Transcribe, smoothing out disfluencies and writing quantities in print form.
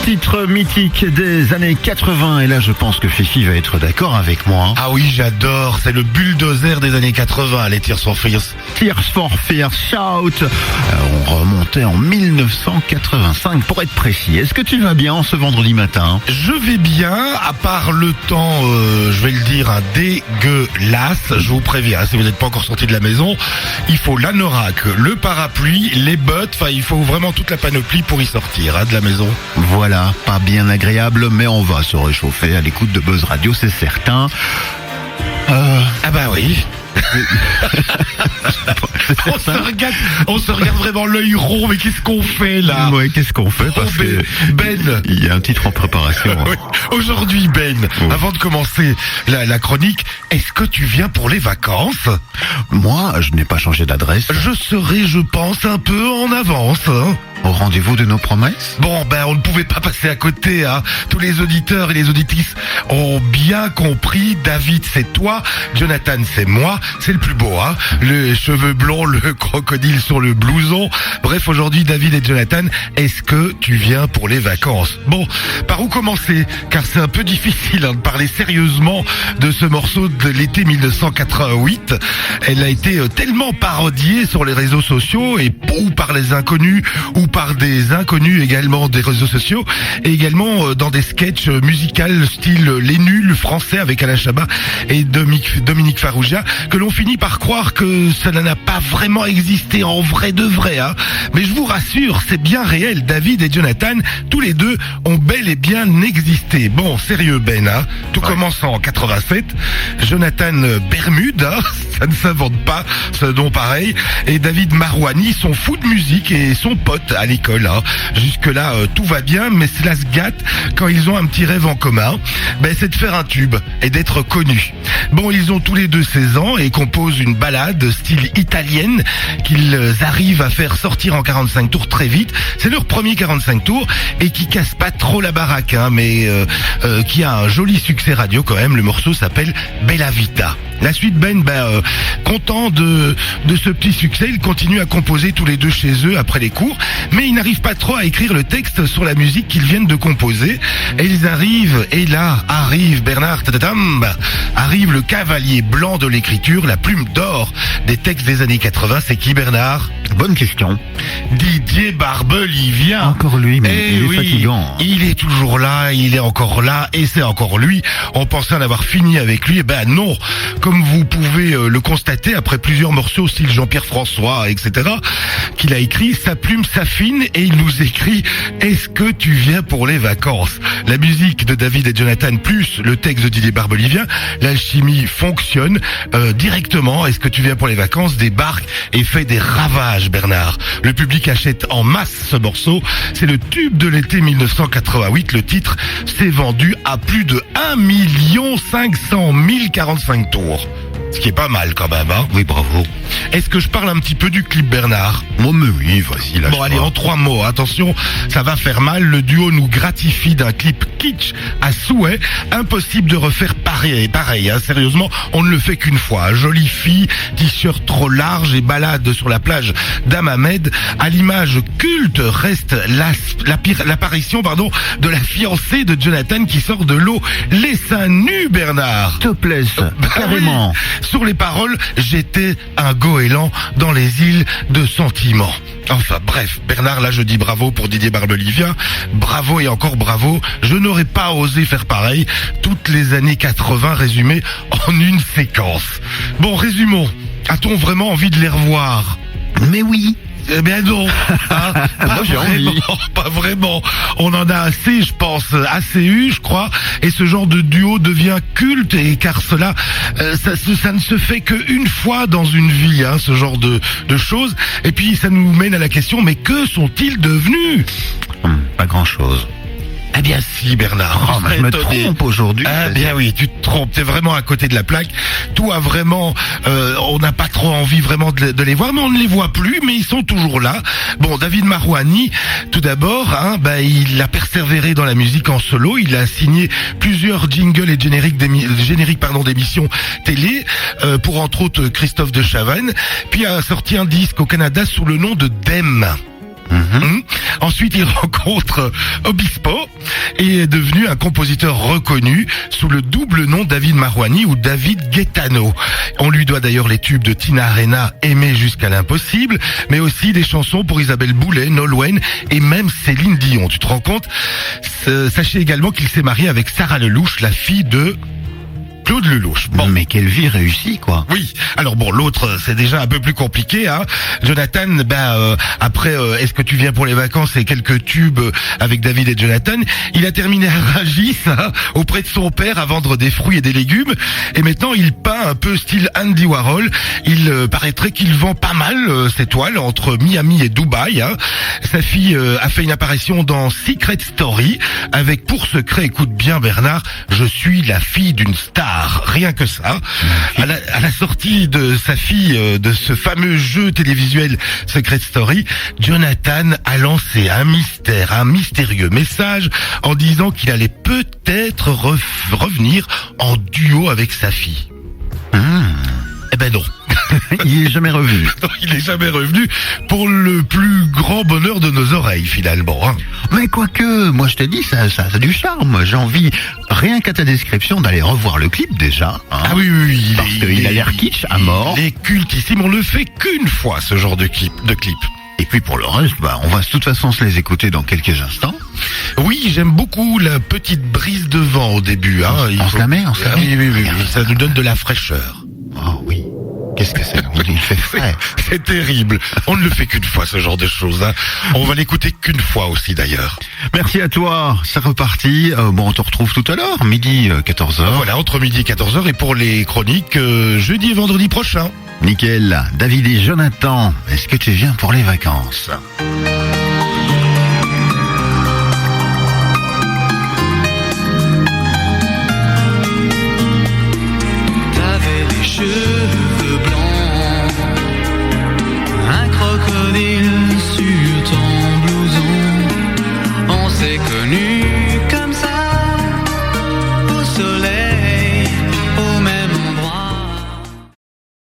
titre mythique des années 80. Et là, je pense que Fifi va être d'accord avec moi. Ah oui, j'adore. C'est le bulldozer des années 80, les Tears for Fears. Tears for Fears, Shout. On remontait en 1985 pour être précis. Est-ce que tu vas bien ce vendredi matin? Je vais bien, à part le temps, je vais le dire, dégueulasse. Je vous préviens, si vous n'êtes pas encore sorti de la maison, il faut l'anorak, le parapluie, les bottes. Enfin, il faut vraiment toute la panoplie pour y sortir de la maison. Voilà, pas bien agréable, mais on va se réchauffer à l'écoute de Buzz Radio, c'est certain. Ah bah oui. on se regarde vraiment l'œil rond, mais qu'est-ce qu'on fait là? Ouais, qu'est-ce qu'on fait? Parce que Ben, il y a un titre en préparation. Oui. Aujourd'hui Ben, avant de commencer la chronique, est-ce que tu viens pour les vacances? Moi, je n'ai pas changé d'adresse. Je serai, je pense, un peu en avance. Au rendez-vous de nos promesses? Bon, ben on ne pouvait pas passer à côté. Tous les auditeurs et les auditrices ont bien compris. David, c'est toi. Jonathan, c'est moi. C'est le plus beau, le cheveux blonds, le crocodile sur le blouson. Bref, aujourd'hui, David et Jonathan, est-ce que tu viens pour les vacances? Bon, par où commencer? Car c'est un peu difficile de parler sérieusement de ce morceau de l'été 1988. Elle a été tellement parodiée sur les réseaux sociaux, et ou par les inconnus, ou par des inconnus également des réseaux sociaux, et également dans des sketchs musicaux style Les Nuls français avec Alain Chabat et Dominique Farrugia, que l'on finit par croire que ça n'a pas vraiment existé en vrai de vrai. Mais je vous rassure, c'est bien réel. David et Jonathan, tous les deux, ont bel et bien existé. Bon, sérieux Ben, tout commence en 87. Jonathan Bermude, ça ne s'invente pas, ce nom pareil. Et David Marouani, son fou de musique et son pote à l'école. Jusque-là, tout va bien, mais cela se gâte quand ils ont un petit rêve en commun. C'est de faire un tube et d'être connus. Bon, ils ont tous les deux 16 ans et composent une ballade style italienne qu'ils arrivent à faire sortir en 45 tours très vite. C'est leur premier 45 tours et qui casse pas trop la baraque, mais qui a un joli succès radio quand même. Le morceau s'appelle Bella Vita. La suite content de ce petit succès, ils continuent à composer tous les deux chez eux après les cours, mais ils n'arrivent pas trop à écrire le texte sur la musique qu'ils viennent de composer. Et ils arrivent, et là arrive Bernard, arrive le cavalier blanc de l'écriture, la plume d'or des textes des années 80. C'est qui Bernard? Bonne question. Didier Barbelivien. Encore lui, mais il est fatigant. Il est toujours là, il est encore là, et c'est encore lui. On pensait en avoir fini avec lui, et non. Comme vous pouvez le constater, après plusieurs morceaux style Jean-Pierre François, etc., qu'il a écrit, sa plume s'affine et il nous écrit « Est-ce que tu viens pour les vacances ?» La musique de David et Jonathan plus le texte de Didier Barbelivien, l'alchimie fonctionne directement. « Est-ce que tu viens pour les vacances ?» débarque et fait des ravages, Bernard. Le public achète en masse ce morceau. C'est le tube de l'été 1988. Le titre s'est vendu à plus de 1 500 000 45 tours. Ce qui est pas mal quand même, Oui, bravo. Est-ce que je parle un petit peu du clip, Bernard? Moi, mais oui, vas-y, lâche. Bon, allez, en 3 mots. Attention, ça va faire mal. Le duo nous gratifie d'un clip kitsch à souhait. Impossible de refaire pareil. Sérieusement, on ne le fait qu'une fois. Jolie fille, t-shirt trop large et balade sur la plage d'Hammamet. À l'image culte reste l'apparition, de la fiancée de Jonathan qui sort de l'eau, les seins nus, Bernard. Topless, carrément. Oui. Sur les paroles, j'étais un goéland dans les îles de sentiments. Enfin bref, Bernard, là je dis bravo pour Didier Barbelivien, bravo et encore bravo, je n'aurais pas osé faire pareil, toutes les années 80 résumées en une séquence. Bon, résumons, a-t-on vraiment envie de les revoir? Mais oui. Eh bien non, pas vraiment. On en a assez, je pense, assez eu, je crois. Et ce genre de duo devient culte, et car cela, ça ne se fait qu'une fois dans une vie, ce genre de choses. Et puis ça nous mène à la question, mais que sont-ils devenus? Pas grand-chose. Eh bien si, Bernard, je me trompe aujourd'hui. Ah bien oui, tu te trompes, t'es vraiment à côté de la plaque. Tout a vraiment, on n'a pas trop envie vraiment de les voir, mais on ne les voit plus, mais ils sont toujours là. Bon, David Marouani, tout d'abord, il a persévéré dans la musique en solo. Il a signé plusieurs jingles et génériques d'émissions télé, pour entre autres Christophe de Chavannes. Puis a sorti un disque au Canada sous le nom de Dem. Ensuite, il rencontre Obispo et est devenu un compositeur reconnu sous le double nom David Marouani ou David Gaetano. On lui doit d'ailleurs les tubes de Tina Arena, Aimé jusqu'à l'impossible, mais aussi des chansons pour Isabelle Boulay, Nolwenn et même Céline Dion. Tu te rends compte? Sachez également qu'il s'est marié avec Sarah Lelouch, la fille de Claude Lelouch. Bon, mais quelle vie réussie, quoi. Oui. Alors bon, l'autre, c'est déjà un peu plus compliqué, hein. Jonathan, après Est-ce que tu viens pour les vacances et quelques tubes avec David et Jonathan, il a terminé à Rungis, hein, auprès de son père à vendre des fruits et des légumes. Et maintenant, il peint un peu style Andy Warhol. Il paraîtrait qu'il vend pas mal ses toiles entre Miami et Dubaï, hein. Sa fille a fait une apparition dans Secret Story avec pour secret, écoute bien Bernard, je suis la fille d'une star. Rien que ça. À la sortie de sa fille de ce fameux jeu télévisuel Secret Story, Jonathan a lancé un mystérieux message en disant qu'il allait peut-être revenir en duo avec sa fille. Eh ben non. Il est jamais revenu. Non, il est jamais revenu pour le plus grand bonheur de nos oreilles finalement. Hein. Mais quoique, moi je te dis, ça a du charme. J'ai envie, rien qu'à ta description, d'aller revoir le clip déjà. Hein. Ah oui, parce qu'il a l'air kitsch à mort. Il est cultissime, on le fait qu'une fois ce genre de clip. Et puis pour le reste, on va de toute façon se les écouter dans quelques instants. Oui, j'aime beaucoup la petite brise de vent au début. Hein. On se la met. Oui, ça nous donne de la fraîcheur. Oh oui. Qu'est-ce que c'est? Il fait frais. C'est terrible. On ne le fait qu'une fois, ce genre de choses. Hein. On va l'écouter qu'une fois aussi, d'ailleurs. Merci à toi. C'est reparti. On te retrouve tout à l'heure, midi 14h. Voilà, entre midi et 14h. Et pour les chroniques, jeudi et vendredi prochain. Nickel. David et Jonathan, est-ce que tu viens pour les vacances?